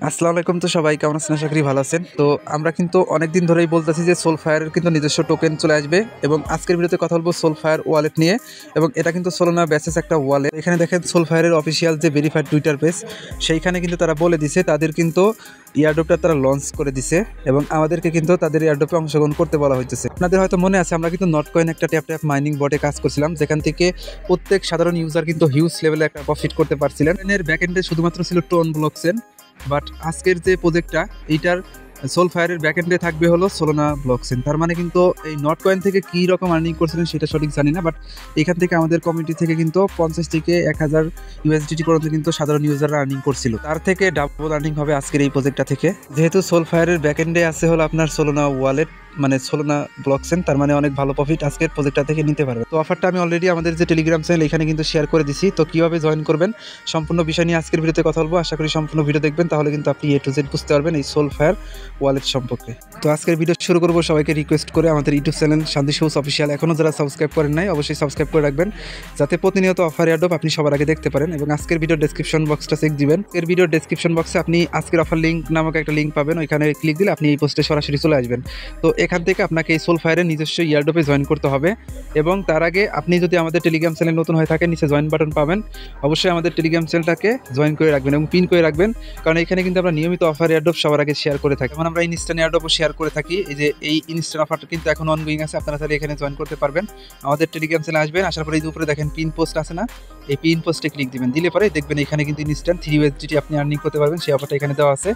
আসসালামু আলাইকুম। তো সবাই কেমন আছেন? আশা করি ভালো আছেন। তো আমরা কিন্তু অনেক দিন ধরেই বলতেছি যে সোলফায়ারের কিন্তু নিজস্ব টোকেন চলে আসবে এবং আজকের ভিডিওতে কথা বলবো সোলফায়ার ওয়ালেট নিয়ে। এবং এটা কিন্তু সোলোনা বেসেস একটা ওয়ালেট। এখানে দেখেন সোলফায়ারের অফিসিয়াল যে ভেরিফাইড টুইটার পেজ, সেইখানে কিন্তু তারা বলে দিছে তাদের কিন্তু এয়ারড্রপটা তারা লঞ্চ করে দিছে এবং আমাদেরকে কিন্তু তাদের এয়ারড্রপে অংশগ্রহণ করতে বলা হয়েছে। আপনাদের হয়তো মনে আছে আমরা কিন্তু নটকয়েন একটা ট্যাপ ট্যাপ মাইনিং বটে কাজ করছিলাম, যেখান থেকে প্রত্যেক সাধারণ ইউজার কিন্তু হিউজ লেভেলে একটা প্রফিট করতে পারছিলেন। এর ব্যাকএন্ডে শুধুমাত্র ছিল টোন ব্লকচেন, বাট আজকের যে প্রজেক্টটা এইটার সোলফায়ারের ব্যাকএন্ডে থাকবে হলো সোলোনা ব্লকচেন। তার মানে কিন্তু এই নট কয়েন থেকে কী রকম আর্নিং করছিলেন সেটা সঠিক জানি না, বাট এখান থেকে আমাদের কমিউনিটি থেকে কিন্তু 50 থেকে 1000 ইউএসডিটি পর্যন্ত কিন্তু সাধারণ ইউজাররা আর্নিং করছিল। তার থেকে ডাবল আর্নিং হবে আজকের এই প্রজেক্টটা থেকে। যেহেতু সোলফায়ারের ব্যাকএন্ডে আছে হলো আপনার সোলোনা ওয়ালেট, মানে সোলোনা ব্লকচেন, তার মানে অনেক ভালো প্রফিট আজকের প্রজেক্টটা থেকে নিতে পারবে। তো অফারটা আমি অলরেডি আমাদের যে টেলিগ্রাম চ্যানেল এখানে কিন্তু শেয়ার করে দিছি। তো কীভাবে জয়েন করবেন সম্পূর্ণ বিষয় নিয়ে আজকের ভিডিওতে কথা বলবো। আশা করি সম্পূর্ণ ভিডিও দেখবেন, তাহলে কিন্তু আপনি A to Z বুঝতে পারবেন এই সোলফায়ার ওয়ালেট সম্পর্কে। তো আজকের ভিডিও শুরু করবো সবাইকে রিকোয়েস্ট করে আমাদের ইউটিউব চ্যানেল শান্তি সবুজ অফিসিয়াল এখনও যারা সাবস্ক্রাইব করেন নাই অবশ্যই সাবস্ক্রাইব করে রাখবেন, যাতে প্রতিনিয়ত অফার এয়ারড্রপ আপনি সবার আগে দেখতে পারেন। এবং আজকের ভিডিও ডেসক্রিপশন বক্সটা চেক দিবেন। এর ভিডিও ডেসক্রিপশন বক্সে আপনি আজকের অফার লিঙ্ক নামক একটা লিঙ্ক পাবেন, ওইখানে ক্লিক দিলে আপনি এই পোস্টে সরাসরি চলে আসবেন। তো এখান থেকে আপনাকে এই সোলফায়ারের নিজস্ব এয়ারড্রপে জয়েন করতে হবে। এবং তার আগে আপনি যদি আমাদের টেলিগ্রাম চ্যানেল নতুন হয়ে থাকেন, নিচে জয়েন বাটন পাবেন, অবশ্যই আমাদের টেলিগ্রাম চ্যানেলটাকে জয়েন করে রাখবেন এবং পিন করে রাখবেন, কারণ এখানে কিন্তু আমরা নিয়মিত অফার এয়ারড্রপ সবার আগে শেয়ার করে থাকি। যেমন আমরা ইনস্ট্যান্ট এয়ারড্রপও শেয়ার করে থাকি। এই যে এই ইনস্ট্যান্ট অফারটা কিন্তু এখন অনগোয়িং আছে, আপনারা তাহলে এখানে জয়েন করতে পারবেন। আমাদের টেলিগ্রাম চ্যানেলে আসবেন, আসার পরে এই যে উপরে দেখেন পিন পোস্ট আছে না, এই পিন পোস্টে ক্লিক দিবেন, দিলে পরে দেখবেন এখানে কিন্তু ইনস্ট্যান্ট 3 ইউএসডিটি আপনি আর্নিং করতে পারবেন। সেই অফারটা এখানে দেওয়া আছে।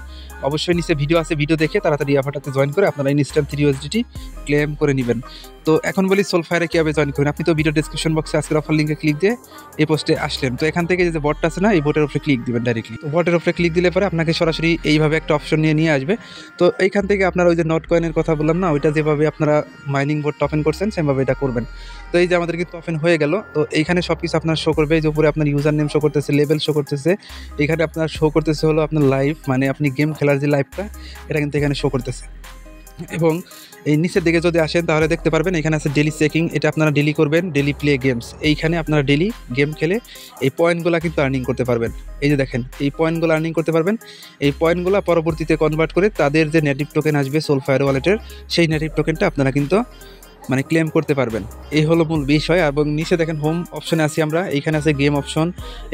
অবশ্যই নিচে ভিডিও আছে, ভিডিও দেখে তাড়াতাড়ি অফারটাতে জয়েন করে আপনারা ইনস্ট্যান্ট 3 ইউএসডিটি ক্লেম করে নেবেন। তো এখন বলি সোলফায়ারে কীভাবে জয়েন করবেন। আপনি তো ভিডিও ডেসক্রিপশন বক্সে আজকের অফার লিঙ্কে ক্লিক দিয়ে এই পোস্টে আসলেন। তো এখান থেকে যে বটটা আছে না, এই বটের উপরে ক্লিক দিবেন ডাইরেক্টলি। তো বটের উপরে ক্লিক দিলে পরে আপনাকে সরাসরি এইভাবে একটা অপশন নিয়ে আসবে। তো এইখান থেকে আপনারা ওই যে নট কয়েনের কথা বললাম না, ওইটা যেভাবে আপনারা মাইনিং বোর্ড ওপেন করছেন সেভাবে এটা করবেন। তো এই যে আমাদের কিন্তু ওপেন হয়ে গেল। তো এইখানে সব কিছু আপনার শো করবে। এই যে উপরে আপনার ইউজার নেম শো করতেছে, লেভেল শো করতেছে, এখানে আপনার শো করতেছে হলো আপনার লাইভ, মানে আপনি গেম খেলার যে লাইভটা এটা কিন্তু এখানে শো করতেছে। এবং এই নিচের দিকে যদি আসেন তাহলে দেখতে পারবেন এখানে আছে ডেলি চেকিং, এটা আপনারা ডেলি করবেন, ডেলি প্লে গেমস। এইখানে আপনারা ডেলি গেম খেলে এই পয়েন্টগুলো কিন্তু আর্নিং করতে পারবেন। এই যে দেখেন এই পয়েন্টগুলো আর্নিং করতে পারবেন। এই পয়েন্টগুলো পরবর্তীতে কনভার্ট করে তাদের যে নেটিভ টোকেন আসবে সোলফায়ার ওয়ালেটের, সেই নেটিভ টোকেনটা আপনারা কিন্তু মানে ক্লেম করতে পারবেন। এই হলো মূল বিষয়। এবং নিচে দেখেন হোম অপশনে আছি আমরা, এইখানে আছে গেম অপশন,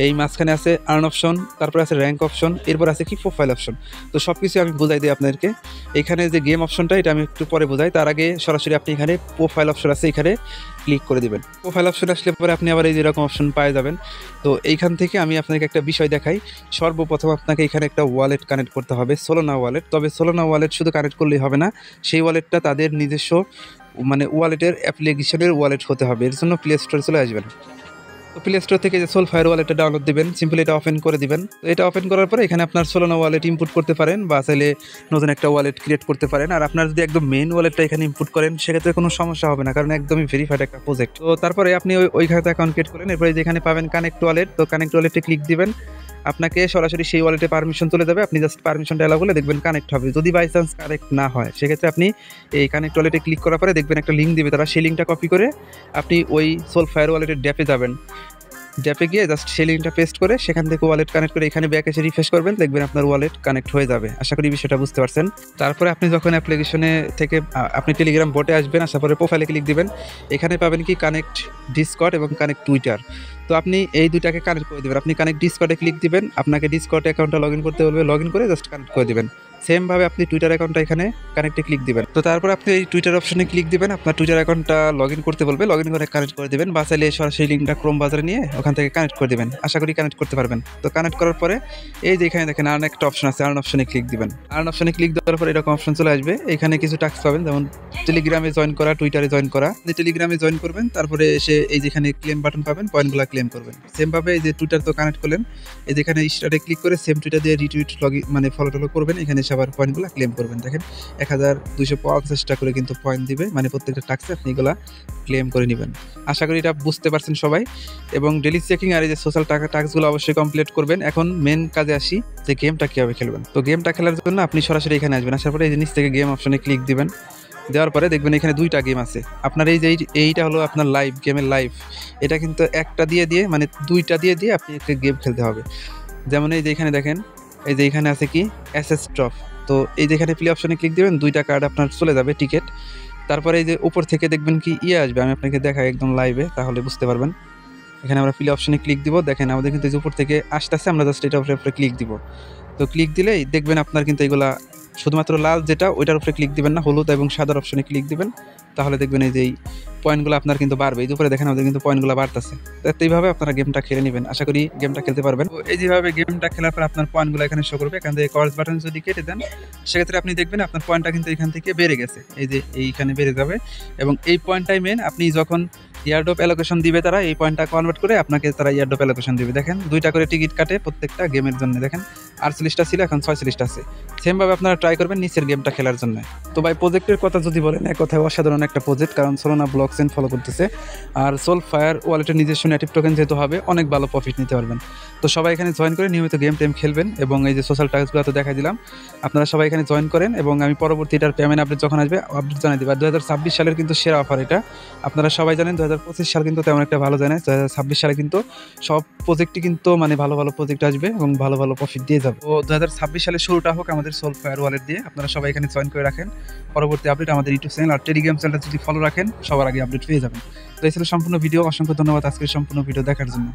এই মাঝখানে আছে আর্ন অপশন, তারপর আছে র্যাঙ্ক অপশন, এরপর আছে কি প্রোফাইল অপশন। তো সব কিছু আমি বোঝাই দিই আপনাদেরকে। এখানে যে গেম অপশনটা এটা আমি একটু পরে বোঝাই, তার আগে সরাসরি আপনি এখানে প্রোফাইল অপশন আছে এখানে ক্লিক করে দিবেন। প্রোফাইল অপশন আসলে পরে আপনি আবার এই যেরকম অপশন পেয়ে যাবেন। তো এইখান থেকে আমি আপনাকে একটা বিষয় দেখাই। সর্বপ্রথম আপনাকে এখানে একটা ওয়ালেট কানেক্ট করতে হবে, সোলোনা ওয়ালেট। তবে সোলোনা ওয়ালেট শুধু কানেক্ট করলেই হবে না, সেই ওয়ালেটটা তাদের নিজস্ব মানে ওয়ালেটের অ্যাপ্লিকেশনের ওয়ালেট হতে হবে। এর জন্য প্লে স্টোরে চলে আসবেন। তো প্লে স্টোর থেকে যে সোলফায়ার ওয়ালেটটা ডাউনলোড দিবেন, সিম্পলি এটা ওপেন করে দিবেন। তো এটা ওপেন করার পরে এখানে আপনার সোলোনা ওয়ালেট ইনপুট করতে পারেন বা চাইলে নতুন একটা ওয়ালেট ক্রিয়েট করতে পারেন। আর আপনার যদি একদম মেইন ওয়ালেটটা এখানে ইনপুট করেন সেক্ষেত্রে কোনো সমস্যা হবে না, কারণ একদমই ভেরিফাইড একটা প্রজেক্ট। তো তারপরে আপনি ওই খাতে অ্যাকাউন্ট ক্রিয়েট করেন, এরপরে যেখানে পাবেন কানেক্ট ওয়ালেট, তো কানেক্ট ওয়ালেটে ক্লিক দিবেন। আপনাকে সরাসরি সেই ওয়ালেটে পারমিশন চলে যাবে, আপনি জাস্ট পারমিশনটা অ্যালাউ করলে দেখবেন কানেক্ট হবে। যদি বাই চান্স কানেক্ট না হয় সেক্ষেত্রে আপনি এই কানেক্ট ওয়ালেটে ক্লিক করার পরে দেখবেন একটা লিঙ্ক দিবে তারা, সেই লিঙ্কটা কপি করে আপনি ওই সোলফায়ার ওয়ালেটের ড্যাপে যাবেন। ড্যাপে গিয়ে জাস্ট সেই লিঙ্কটা পেস্ট করে সেখান থেকে ওয়ালেট কানেক্ট করে এখানে ব্যাক এসে রিফ্রেশ করবেন, দেখবেন আপনার ওয়ালেট কানেক্ট হয়ে যাবে। আশা করি বিষয়টা বুঝতে পারছেন। তারপরে আপনি যখন অ্যাপ্লিকেশনে থেকে আপনি টেলিগ্রাম বটে আসবেন, আসার পরে প্রোফাইলে ক্লিক দিবেন, এখানে পাবেন কি কানেক্ট ডিসকর্ড এবং কানেক্ট টুইটার। তো আপনি এই দুইটাকে কানেক্ট করে দেবেন। আপনি কানেক্ট ডিসকর্ডে ক্লিক দিবেন, আপনাকে ডিসকর্ড অ্যাকাউন্টটা লগ ইন করতে বলবে, লগ ইন করে জাস্ট কানেক্ট করে দেবেন। সেমভাবে আপনি টুইটার অ্যাকাউন্টটা এখানে কানেক্টে ক্লিক দিবেন। তো তারপর আপনি এই টুইটার অপশনে ক্লিক দিবেন, আপনার টুইটার অ্যাকাউন্টটা লগ ইন করতে বলবে, লগ ইন করে কানেক্ট করে দেবেন বা চাইলে সরাসরি লিঙ্কটা ক্রোম বাজারে নিয়ে ওখান থেকে কানেক্ট করে দেবেন। আশা করি কানেক্ট করতে পারবেন। তো কানেক্ট করার পরে এই যে এখানে দেখেন আর্ন একটা অপশন আছে, আর্ন অপশনে ক্লিক দিবেন। আর্ন অপশনে ক্লিক দেওয়ার পর এরকম অপশন চলে আসবে, এখানে কিছু টাস্ক পাবেন, যেমন টেলিগ্রামে জয়েন করা, টুইটারে জয়েন করা। টেলিগ্রামে জয়েন করবেন, তারপরে এসে এই যেখানে ক্লেম বাটন পাবেন, পয়েন্টগুলো ক্লেম করবেন। সেমভাবে এই যে টুইটার তো কানেক্ট করলেন, এই যেখানে স্টার্টে ক্লিক করে সেম টুইটার দিয়ে রিটুইট মানে ফলো টলো করবেন, এখানে সবার পয়েন্টগুলো ক্লেম করবেন। দেখেন 1250টা করে কিন্তু পয়েন্ট দিবে, মানে প্রত্যেকটা টাস্কে আপনি এগুলা ক্লেম করে নেবেন। আশা করি এটা বুঝতে পারছেন সবাই। এবং ডেলি চেকিং আর এই যে সোশ্যাল টাস্কগুলো অবশ্যই কমপ্লিট করবেন। এখন মেন কাজে আসি যে গেমটা কীভাবে খেলবেন। তো গেমটা খেলার জন্য আপনি সরাসরি এখানে আসবেন, আসার পরে এই জিনিস থেকে গেম অপশনে ক্লিক দিবেন। দেওয়ার পরে দেখবেন এখানে দুইটা গেম আছে। আপনার এই যে এইটা হলো আপনার লাইভ গেমের লাইভ, এটা কিন্তু একটা দিয়ে মানে দুইটা দিয়ে আপনি একটা গেম খেলতে হবে। যেমন এই যে এখানে দেখেন এই যে এখানে আছে কি এসএস ড্রপ। তো এই যেখানে প্লে অপশনে ক্লিক দিবেন, 2টা কার্ড আপনার চলে যাবে টিকিট। তারপরে এই যে উপর থেকে দেখবেন কি আসবে, আমি আপনাকে দেখাই একদম লাইভে, তাহলে বুঝতে পারবেন। এখানে আমরা প্লে অপশনে ক্লিক দিব, দেখেন আমাদের কিন্তু এই যে উপর থেকে আসতেছে, আমরা জাস্ট এটার উপরে ক্লিক দিব। তো ক্লিক দিলেই দেখবেন আপনার কিন্তু এগুলা শুধুমাত্র লাল যেটা ওইটার উপরে ক্লিক দিবেন না, হলুদ এবং সাদার অপশনে ক্লিক দিবেন, তাহলে দেখবেন এই যে এই পয়েন্টগুলো আপনার কিন্তু বাড়বে। এই উপরে দেখেন আমাদের কিন্তু পয়েন্টগুলো বাড়তেছে। তো এইভাবে আপনারা গেমটা খেলে নেবেন, আশা করি গেমটা খেলতে পারবেন। তো এই যেভাবে গেমটা খেলার পর আপনার পয়েন্টগুলো এখানে শো করবে। এখান থেকে কর্স বাটন যদি কেটে দেন, সেক্ষেত্রে আপনি দেখবেন আপনার পয়েন্টটা কিন্তু এখান থেকে বেড়ে গেছে, এই যে এইখানে বেড়ে যাবে। এবং এই পয়েন্টটাই মেন, আপনি যখন ইয়ারড্রপ অ্যালোকেশন দিবে তারা, এই পয়েন্টটা কনভার্ট করে আপনাকে তারা ইয়ারড্রপ অ্যালোকেশন দিবে। দেখেন 2টা করে টিকিট কাটে প্রত্যেকটা গেমের জন্য। দেখেন 48টা ছিল, এখন 46টা আছে। সেমভাবে আপনারা ট্রাই করবেন নিচের গেমটা খেলার জন্য। তো ভাই প্রজেক্টের কথা যদি বলেন, এক কথায় অসাধারণ একটা প্রজেক্ট, কারণ সোলোনা ব্লকচেন ফলো করতেছে। আর সোলফায়ার ওয়ালেটের নিজস্ব নেটিভ টোকেন যেহেতু হবে, অনেক ভালো প্রফিট নিতে পারবেন। তো সবাই এখানে জয়েন করে নিয়মিত গেম টেম খেলবেন, এবং এই যে সোশ্যাল টাস্কগুলো তো দেখাই দিলাম, আপনারা সবাই এখানে জয়েন করেন। এবং আমি পরবর্তী এটার পেমেন্ট আপডেট যখন আসবে আপডেট জানিয়ে দেবো। আর 2026 সালের কিন্তু সেরা অফার এটা, আপনারা সবাই জানেন। 2025 সাল কিন্তু তেমন একটা ভালো যায় না, 2026 সালে কিন্তু সব প্রজেক্টই কিন্তু মানে ভালো ভালো প্রজেক্ট আসবে এবং ভালো ভালো প্রফিট দিয়ে যাবে। তো 2026 সালে শুরুটা হোক আমাদের সোলফায়ার ওয়ালেট দিয়ে, আপনারা সবাই এখানে জয়েন করে রাখেন। পরবর্তী আপডেট আমাদের ইউটিউব চ্যানেল আর টেলিগ্রাম চ্যানেলটা যদি ফলো রাখেন, সবার আগে আপডেট পেয়ে যাবেন। তো এই ছিল সম্পূর্ণ ভিডিও। অসংখ্য ধন্যবাদ আজকের সম্পূর্ণ ভিডিও দেখার জন্য।